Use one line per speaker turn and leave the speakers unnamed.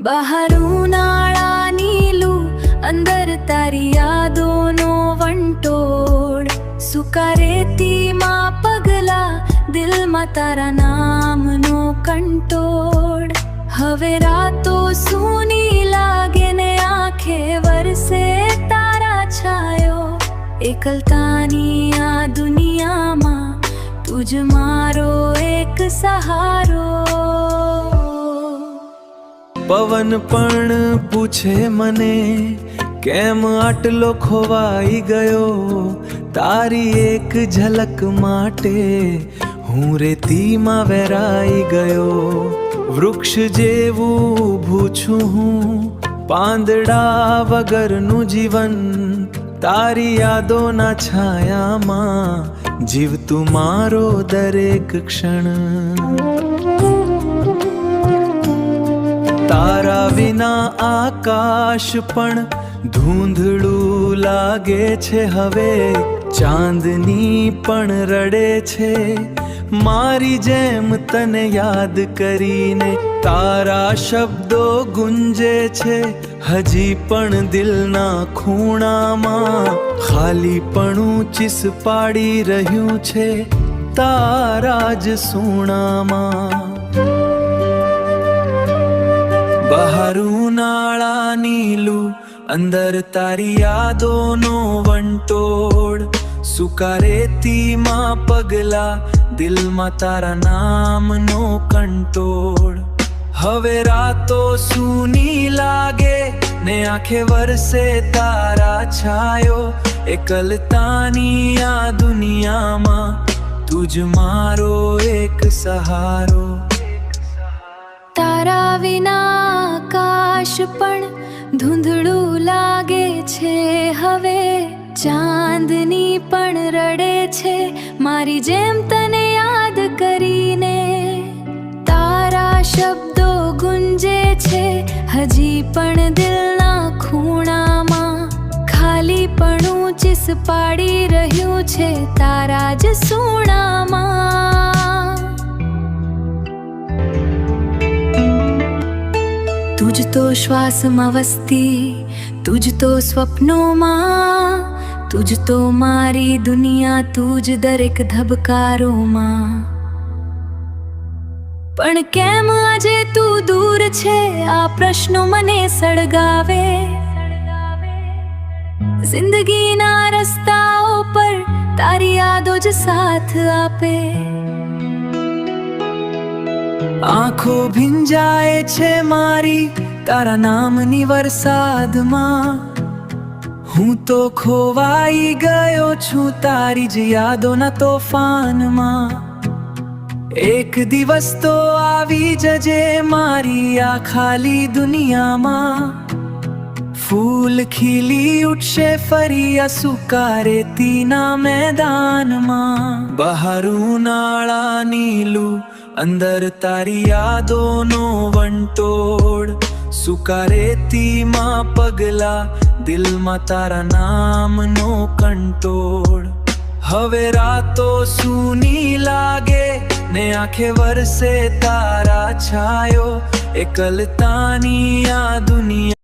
બહારું નાળા નીલું, અંદર તારી યાદોનો વંટોળ. સૂકા રેતીમાં પગલા, દિલમાં તારા નામનો કંટોળ. હવે રાતો સૂની લાગે ને આંખે વરસે તારા છાયો. એકલતાની આ દુનિયામાં તુજ મારો એક સહારો.
પવન પણ પૂછે મને, કેમ આટલો ખોવાઈ ગયો. તારી એક ઝલક માટે હું રેતીમાં વેરાઈ ગયો. વૃક્ષ જેવું ઊભું છું હું, પાંદડા વગરનું જીવન. તારી યાદોના છાયામાં જીવતું મારો દરેક ક્ષણ. તારા વિના આકાશ પણ ધૂંધળું લાગે છે હવે. ચાંદની પણ રડે છે મારી જેમ તને યાદ કરીને. તારા શબ્દો ગુંજે છે હજી પણ દિલના ખૂણામાં. ખાલીપણું ચીસ પાડી રહ્યું છે તારા જ સૂણામાં. બહારું નાળા નીલું, અંદર તારી યાદોનો વંટોળ. સૂકા રેતીમાં પગલા, દિલમાં તારા નામનો કંટોળ. હવે રાતો સૂની લાગે ને આંખે વરસે તારા છાયો. એકલતાની આ દુનિયામાં તુજ મારો એક સહારો.
તારા વિના આકાશ પણ ધૂંધળું લાગે છે હવે. ચાંદની પણ રડે છે મારી જેમ તને યાદ કરીને. તારા શબ્દો ગુંજે છે હજી પણ દિલના ખૂણામાં. ખાલીપણું ચીસ પાડી રહ્યું છે તારા જ સૂણામાં. તુજ તો શ્વાસમાં વસતી, તુજ તો સ્વપ્નોમાં. તુજ તો મારી દુનિયા, તુજ દરેક ધબકારોમાં. પણ કેમ આજે તું દૂર છે, આ પ્રશ્નો મને સળગાવે. જિંદગીના રસ્તાઓ પર તારી યાદો જ સાથ આપે.
આંખો ભીંજાય છે મારી તારા નામની વરસાદમાં. હું તો ખોવાઈ ગયો છું તારી જ યાદોના તોફાનમાં. એક દિવસ તો આવી જજે મારી આ ખાલી દુનિયામાં. ફૂલ ખીલી ઉઠશે ફરી આ સૂકા રેતીના મેદાનમાં. બહારું નાળા નીલું, અંદર તારી યાદોનો વંટોળ. સૂકા રેતીમાં પગલા, દિલમાં તારા નામનો કંટોળ. હવે રાતો સૂની લાગે ને આંખે વરસે તારા છાયો. એકલતાની આ દુનિયા